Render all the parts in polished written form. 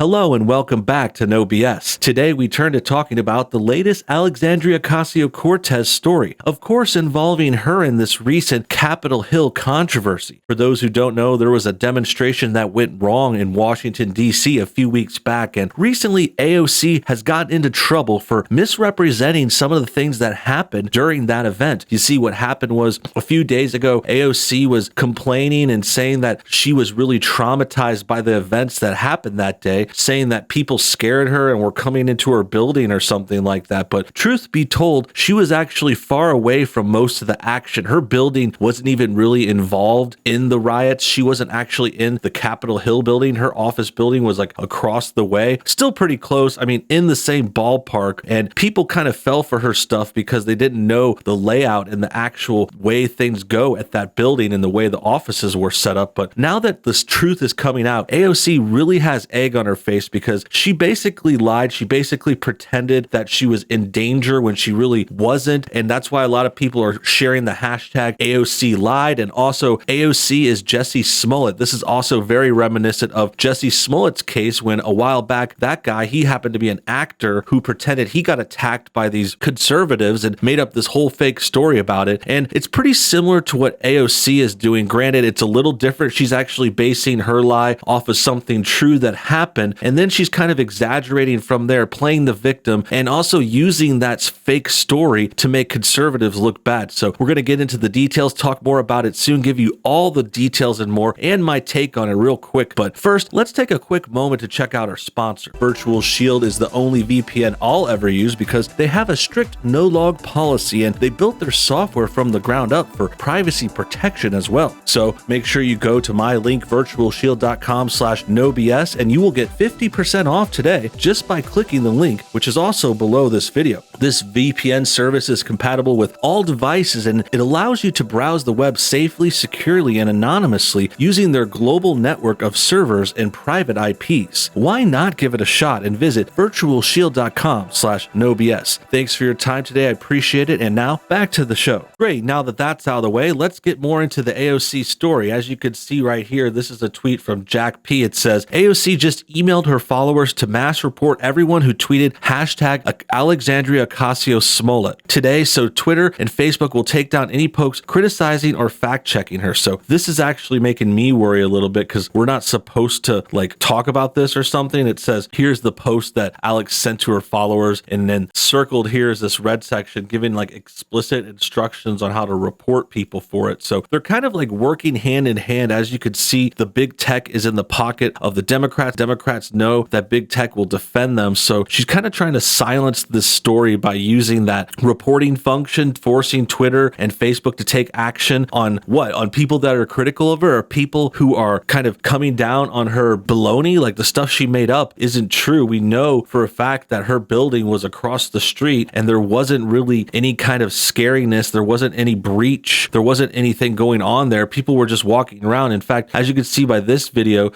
Hello and welcome back to NoBS. Today we turn to talking about the latest Alexandria Ocasio-Cortez story, of course involving her in this recent Capitol Hill controversy. For those who don't know, there was a demonstration that went wrong in Washington, D.C. a few weeks back, and recently AOC has gotten into trouble for misrepresenting some of the things that happened during that event. You see, what happened was a few days ago, AOC was complaining and saying that she was really traumatized by the events that happened that day, saying that people scared her and were coming into her building or something like that. But truth be told, she was actually far away from most of the action. Her building wasn't even really involved in the riots. She wasn't actually in the Capitol Hill building. Her office building was like across the way, still pretty close. I mean, in the same ballpark. And people kind of fell for her stuff because they didn't know the layout and the actual way things go at that building and the way the offices were set up. But now that this truth is coming out, AOC really has egg on her face because she basically lied. She basically pretended that she was in danger when she really wasn't. And that's why a lot of people are sharing the hashtag AOC lied. And also AOC is Jussie Smollett. This is also very reminiscent of Jussie Smollett's case when a while back, that guy, he happened to be an actor who pretended he got attacked by these conservatives and made up this whole fake story about it. And it's pretty similar to what AOC is doing. Granted, it's a little different. She's actually basing her lie off of something true that happened. And then she's kind of exaggerating from there, playing the victim, and also using that fake story to make conservatives look bad. So we're going to get into the details, talk more about it soon, give you all the details and more, and my take on it real quick. But first, let's take a quick moment to check out our sponsor. Virtual Shield is the only VPN I'll ever use because they have a strict no-log policy, and they built their software from the ground up for privacy protection as well. So make sure you go to my link, virtualshield.com/NoBS, and you will get 50% off today just by clicking the link, which is also below this video. This VPN service is compatible with all devices, and it allows you to browse the web safely, securely, and anonymously using their global network of servers and private IPs. Why not give it a shot and visit virtualshield.com/NoBS. Thanks for your time today. I appreciate it. And now back to the show. Great. Now that that's out of the way, let's get more into the AOC story. As you can see right here, this is a tweet from Jack P. It says, AOC just emailed her followers to mass report everyone who tweeted hashtag Alexandria Ocasio-Smollett today, so Twitter and Facebook will take down any posts criticizing or fact-checking her. So this is actually making me worry a little bit because we're not supposed to like talk about this or something. It says, here's the post that Alex sent to her followers, and then circled here is this red section giving like explicit instructions on how to report people for it. So they're kind of like working hand in hand. As you could see, the big tech is in the pocket of the Democrats. Democrats know that big tech will defend them. So she's kind of trying to silence this story by using that reporting function, forcing Twitter and Facebook to take action on what? On people that are critical of her, or people who are kind of coming down on her baloney, like the stuff she made up isn't true. We know for a fact that her building was across the street and there wasn't really any kind of scariness. There wasn't any breach. There wasn't anything going on there. People were just walking around. In fact, as you can see by this video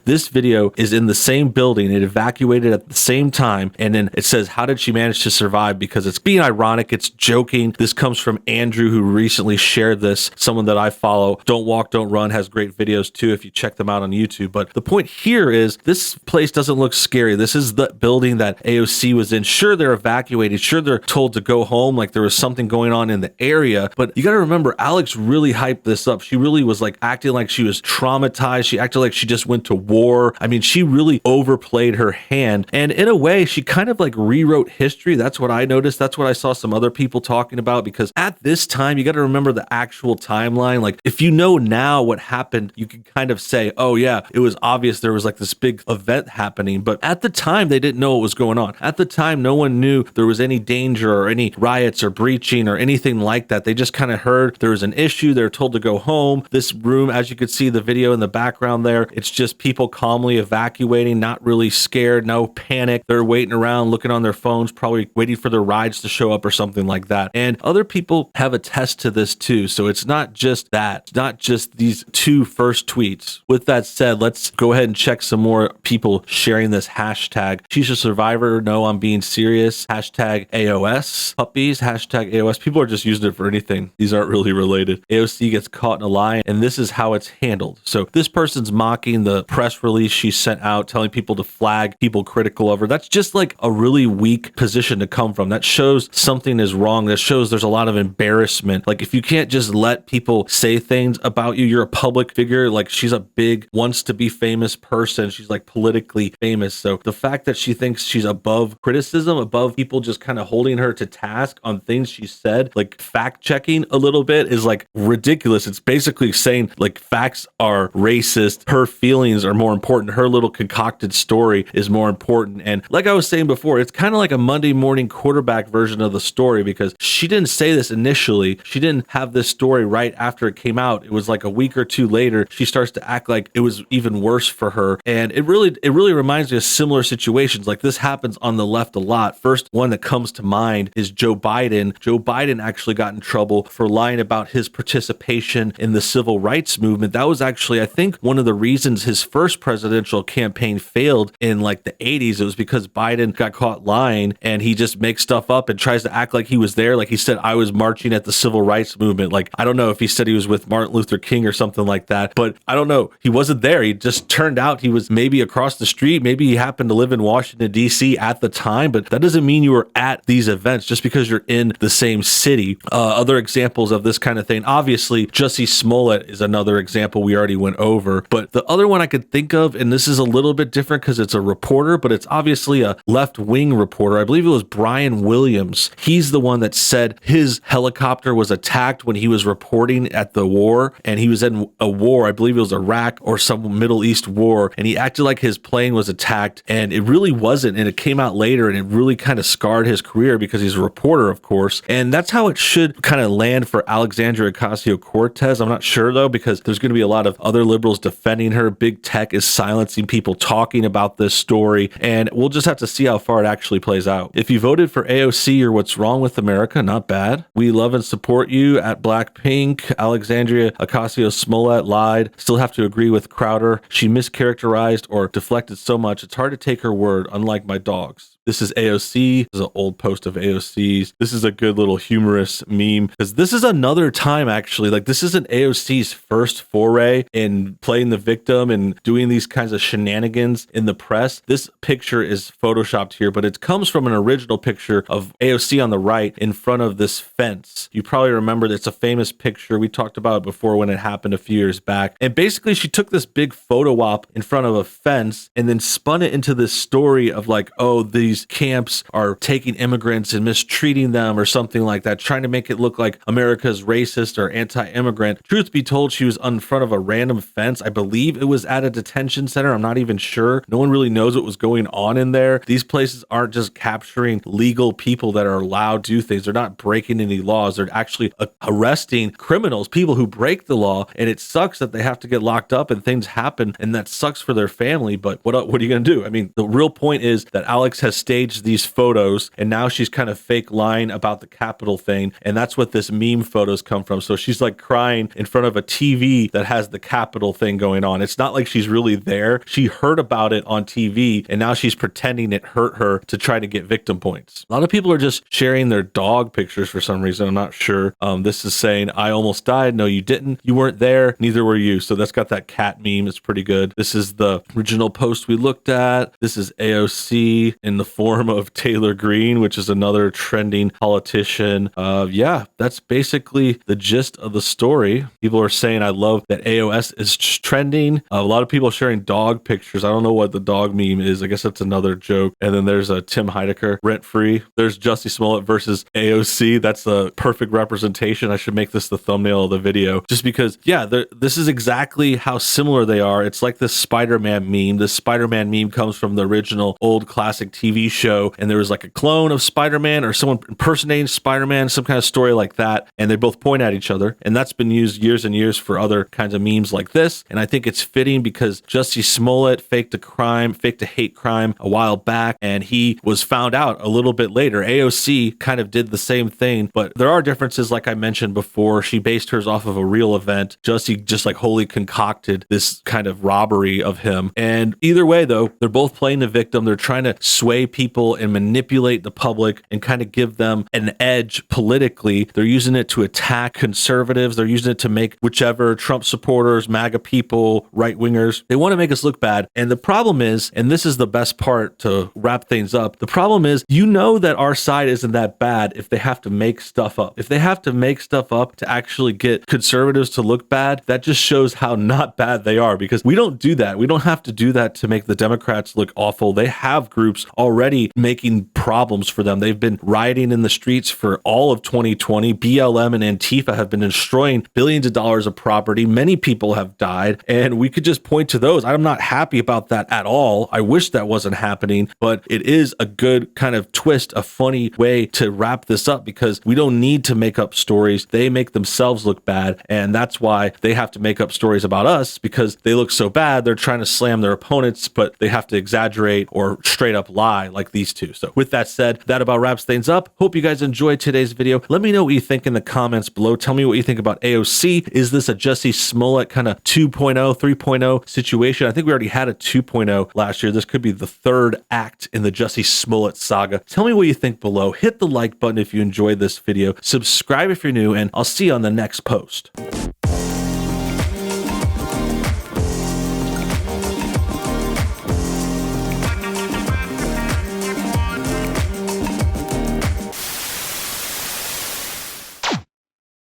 is in the same building. It evacuated at the same time. And then it says, how did she manage to survive? Because it's being ironic. It's joking. This comes from Andrew, who recently shared this, someone that I follow. Don't Walk, Don't Run has great videos too if you check them out on YouTube. But the point here is this place doesn't look scary. This is the building that AOC was in. Sure, they're evacuated. Sure, they're told to go home, like there was something going on in the area. But you got to remember, Alex really hyped this up. She really was like acting like she was traumatized. She acted like she just went to war. I mean, she really overplayed her hand. And in a way, she kind of like rewrote history. That's what I noticed. That's what I saw some other people talking about, because at this time, you got to remember the actual timeline. Like if you know now what happened, you can kind of say, oh yeah, it was obvious there was like this big event happening. But at the time, they didn't know what was going on. At the time, no one knew there was any danger or any riots or breaching or anything like that. They just kind of heard there was an issue. They were told to go home. This room, as you could see the video in the background there, it's just people calmly evacuating, not really scared, no panic. They're waiting around, looking on their phones, probably waiting for their ride decides to show up or something like that. And other people have attest to this too. So it's not just that, it's not just these two first tweets. With that said, let's go ahead and check some more people sharing this hashtag. She's a survivor. No, I'm being serious. Hashtag AOS puppies. Hashtag AOS. People are just using it for anything. These aren't really related. AOC gets caught in a lie, and this is how it's handled. So this person's mocking the press release she sent out, telling people to flag people critical of her. That's just like a really weak position to come from. That shows something is wrong. That shows there's a lot of embarrassment. Like, if you can't just let people say things about you, you're a public figure. Like, she's a big, wants to be famous person. She's like politically famous. So the fact that she thinks she's above criticism, above people just kind of holding her to task on things she said, like fact checking a little bit, is like ridiculous. It's basically saying like facts are racist. Her feelings are more important. Her little concocted story is more important. And like I was saying before, it's kind of like a Monday morning quarterback version of the story, because she didn't say this initially. She didn't have this story right after it came out. It was like a week or two later, she starts to act like it was even worse for her. And it really reminds me of similar situations. Like, this happens on the left a lot. First one that comes to mind is Joe Biden. Joe Biden actually got in trouble for lying about his participation in the civil rights movement. That was actually, I think, one of the reasons his first presidential campaign failed in like the 80s. It was because Biden got caught lying, and he just makes stuff up and tries to act like he was there. Like, he said, I was marching at the civil rights movement. Like, I don't know if he said he was with Martin Luther King or something like that, but I don't know. He wasn't there. He just turned out he was maybe across the street. Maybe he happened to live in Washington, D.C. at the time, but that doesn't mean you were at these events just because you're in the same city. Other examples of this kind of thing, obviously, Jussie Smollett is another example we already went over, but the other one I could think of, and this is a little bit different because it's a reporter, but it's obviously a left-wing reporter. I believe it was Brian Williams. He's the one that said his helicopter was attacked when he was reporting at the war, and he was in a war, I believe it was Iraq or some Middle East war, and he acted like his plane was attacked, and it really wasn't, and it came out later, and it really kind of scarred his career because he's a reporter, of course, and that's how it should kind of land for Alexandria Ocasio-Cortez. I'm not sure, though, because there's going to be a lot of other liberals defending her. Big tech is silencing people talking about this story, and we'll just have to see how far it actually plays out. If you voted for AOC or What's Wrong with America, not bad. We love and support you at Blackpink. Alexandria Ocasio-Smollett lied. Still have to agree with Crowder. She mischaracterized or deflected so much, it's hard to take her word, unlike my dogs. This is AOC. This is an old post of AOC's. This is a good little humorous meme, because this is another time, actually, like, this isn't AOC's first foray in playing the victim and doing these kinds of shenanigans in the press. This picture is photoshopped here, but it comes from an original picture of AOC on the right in front of this fence. You probably remember that it's a famous picture. We talked about it before when it happened a few years back. And basically, she took this big photo op in front of a fence and then spun it into this story of like, oh, these camps are taking immigrants and mistreating them or something like that, trying to make it look like America's racist or anti-immigrant. Truth be told, she was in front of a random fence. I believe it was at a detention center. I'm not even sure. No one really knows what was going on in there. These places aren't just capturing legal people that are allowed to do things. They're not breaking any laws. They're actually arresting criminals, people who break the law. And it sucks that they have to get locked up and things happen, and that sucks for their family. But what are you going to do? I mean, the real point is that Alex has staged these photos, and now she's kind of fake lying about the Capitol thing, and that's what this meme photos come from. So she's like crying in front of a TV that has the Capitol thing going on. It's not like she's really there. She heard about it on TV, and now she's pretending it hurt her to try to get victim points. A lot of people are just sharing their dog pictures for some reason. I'm not sure. This is saying, I almost died. No, you didn't. You weren't there. Neither were you. So that's got that cat meme. It's pretty good. This is the original post we looked at. This is AOC in the form of Taylor Greene, which is another trending politician. Yeah, that's basically the gist of the story. People are saying, I love that AOS is trending. A lot of people sharing dog pictures. I don't know what the dog meme is. I guess that's another joke. And then there's a Tim Heidecker, rent free. There's Jussie Smollett versus AOC. That's the perfect representation. I should make this the thumbnail of the video, just because, yeah, this is exactly how similar they are. It's like this Spider-Man meme. This Spider-Man meme comes from the original old classic TV TV show, and there was like a clone of Spider-Man or someone impersonating Spider-Man, some kind of story like that, and they both point at each other. And that's been used years and years for other kinds of memes like this. And I think it's fitting because Jussie Smollett faked a hate crime a while back, and he was found out a little bit later. AOC kind of did the same thing, but there are differences. Like I mentioned before, she based hers off of a real event. Jussie just like wholly concocted this kind of robbery of him. And either way, though, they're both playing the victim. They're trying to sway people and manipulate the public and kind of give them an edge politically. They're using it to attack conservatives. They're using it to make whichever Trump supporters, MAGA people, right wingers, they want to make us look bad. And the problem is, and this is the best part to wrap things up, the problem is, you know that our side isn't that bad if they have to make stuff up. If they have to make stuff up to actually get conservatives to look bad, that just shows how not bad they are, because we don't do that. We don't have to do that to make the Democrats look awful. They have groups already making problems for them. They've been rioting in the streets for all of 2020. BLM and Antifa have been destroying billions of dollars of property. Many people have died, and we could just point to those. I'm not happy about that at all. I wish that wasn't happening, but it is a good kind of twist, a funny way to wrap this up, because we don't need to make up stories. They make themselves look bad, and that's why they have to make up stories about us, because they look so bad. They're trying to slam their opponents, but they have to exaggerate or straight up lie like these two. So with that said, that about wraps things up. Hope you guys enjoyed today's video. Let me know what you think in the comments below. Tell me what you think about AOC. Is this a Jussie Smollett kind of 2.0, 3.0 situation? I think we already had a 2.0 last year. This could be the third act in the Jussie Smollett saga. Tell me what you think below. Hit the like button if you enjoyed this video. Subscribe if you're new, and I'll see you on the next post.